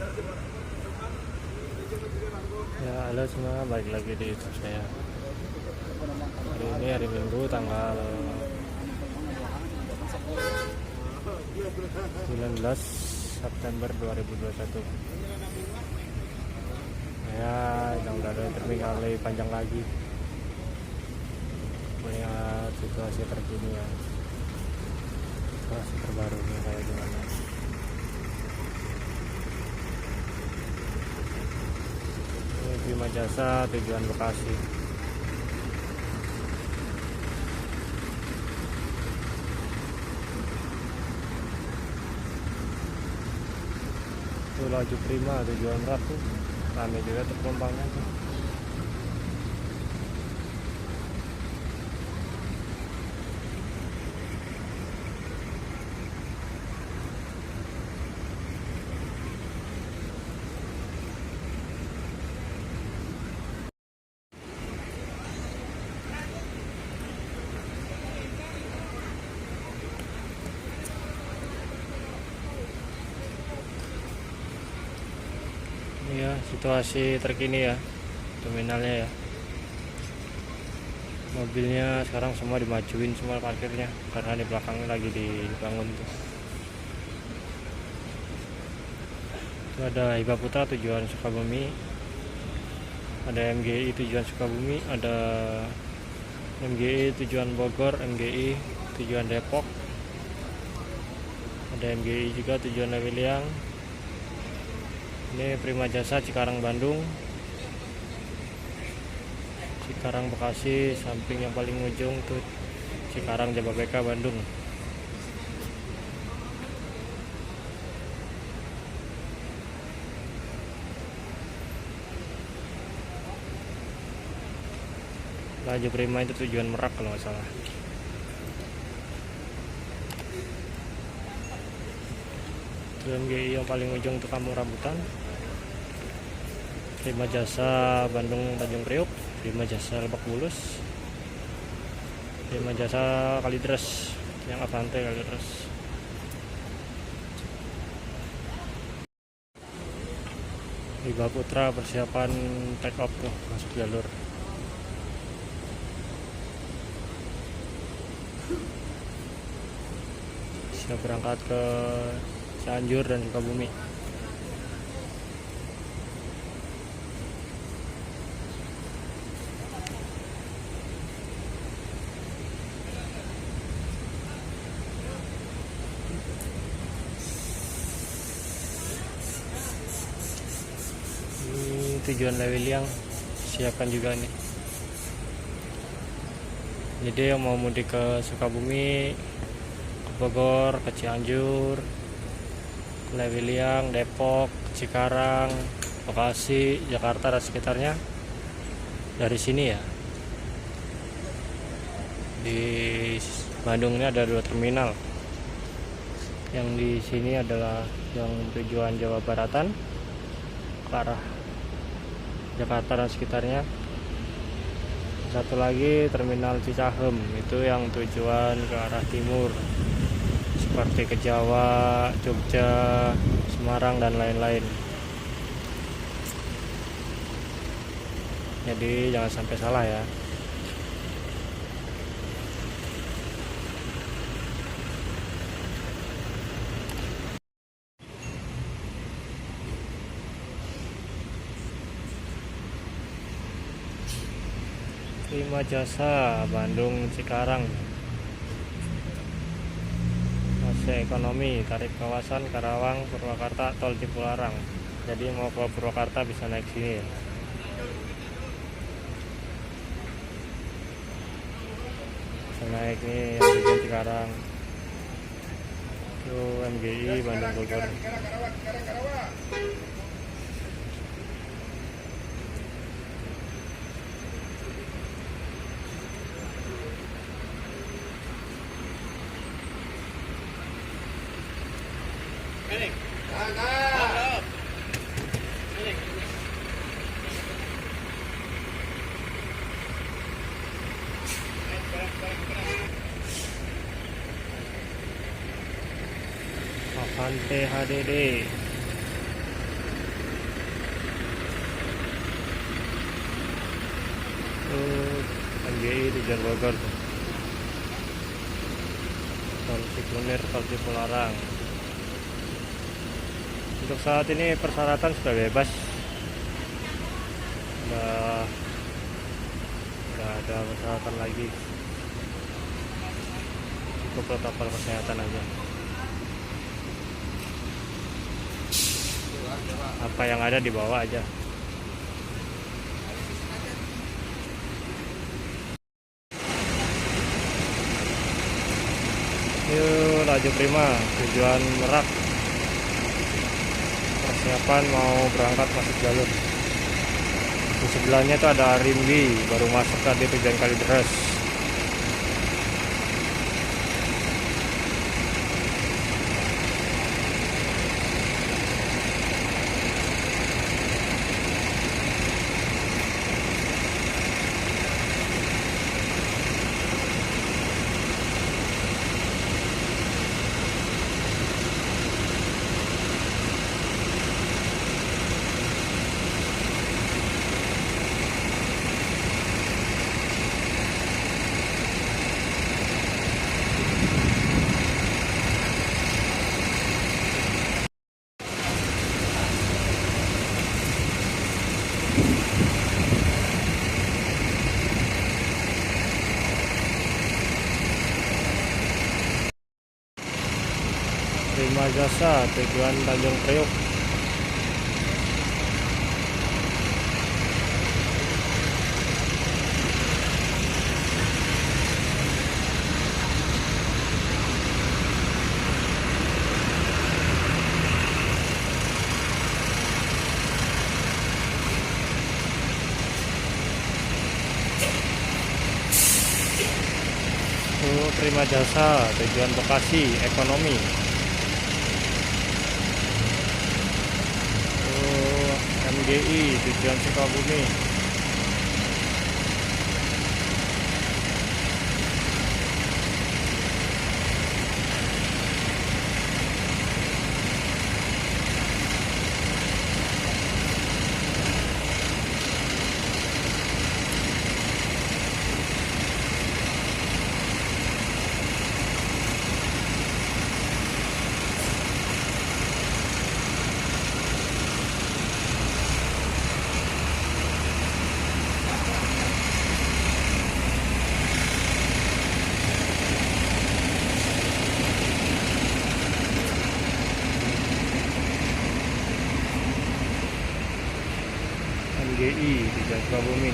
Ya, halo semua, balik lagi di YouTube saya. Hari ini hari Minggu tanggal 19 September 2021. Ya, udah ada terminal lebih panjang lagi. Melihat situasi terkini ya, situasi terbarunya kayak gimana. Ini Bima Jasa tujuan Bekasi. Itu laju prima tujuan Ratu, rame juga penumpangnya tuh. Ya, situasi terkini ya terminalnya ya. Mobilnya sekarang semua dimajuin semua parkirnya karena di belakangnya lagi dibangun tuh. Itu ada Hiba Putra tujuan Sukabumi, ada MGI tujuan Sukabumi, ada MGI tujuan Bogor, MGI tujuan Depok, ada MGI juga tujuan Lewiliang. Ini Prima Jasa Cikarang Bandung, Cikarang Bekasi, samping yang paling ujung tuh Cikarang Jababeka Bandung. Laju Prima itu tujuan Merak kalau nggak salah. Tujuan GI yang paling ujung tuh Kampung Rambutan. Prima Jasa Bandung Tanjung Priuk, Prima Jasa Lebak Bulus, Prima Jasa Kalideres yang Avante Kalideres. Hiba Putra persiapan take off tuh masuk jalur. Siap berangkat ke Cianjur dan Sukabumi. Ini tujuan Lewiliang siapkan juga nih. Jadi yang mau mudik ke Sukabumi, ke Bogor, ke Cianjur, Lewiliang, Depok, Cikarang, Bekasi, Jakarta dan sekitarnya dari sini ya. Di Bandung ini ada 2 terminal. Yang di sini adalah yang tujuan Jawa Baratan ke arah Jakarta dan sekitarnya. Satu lagi terminal Cicahem, itu yang tujuan ke arah timur seperti ke Jawa, Jogja, Semarang dan lain-lain. Jadi jangan sampai salah ya. Prima Jasa Bandung Cikarang, masa ekonomi tarif kawasan Karawang Purwakarta tol Cipularang. Jadi mau ke Purwakarta bisa naik sini ya. Bisa naik nih yang tujuan Cikarang. Itu MGI Bandung Bogor. Avante HDD. MGI tujuan Bogor. Tol Cikunir, Tol Cipularang. Untuk saat ini persyaratan sudah bebas, udah ada persyaratan lagi, cukup protokol kesehatan aja. Apa yang ada dibawa aja. Yuk, laju prima tujuan Merak. Persiapan mau berangkat masuk jalur. Di sebelahnya itu ada Rimbi, baru masuk tadi tujuan Kalideres. Prima Jasa tujuan Tanjung Priok. Prima Jasa tujuan Bekasi ekonomi. MGI tujuan Sukabumi. MGI tujuan Sukabumi.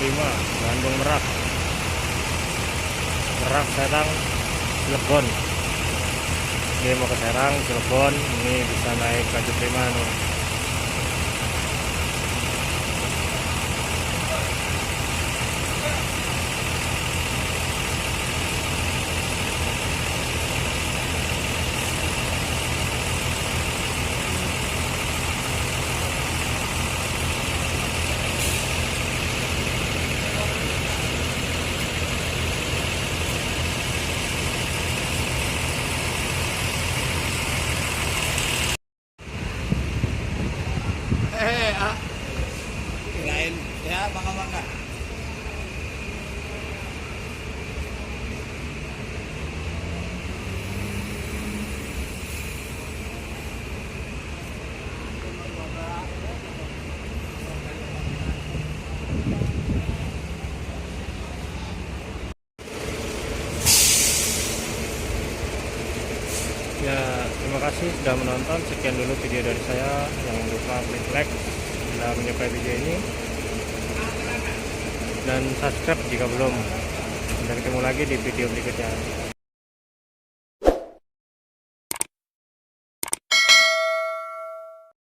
Prima Bandung Merak, Merak Serang Cilegon. Dia mau ke Serang Cilegon, ini bisa naik laju prima nih. Kirain ya bangga-bangga. Ya, terima kasih sudah menonton. Sekian dulu video dari saya. Jangan lupa klik like jika menyukai video ini. dan subscribe jika belum. Sampai ketemu lagi di video berikutnya.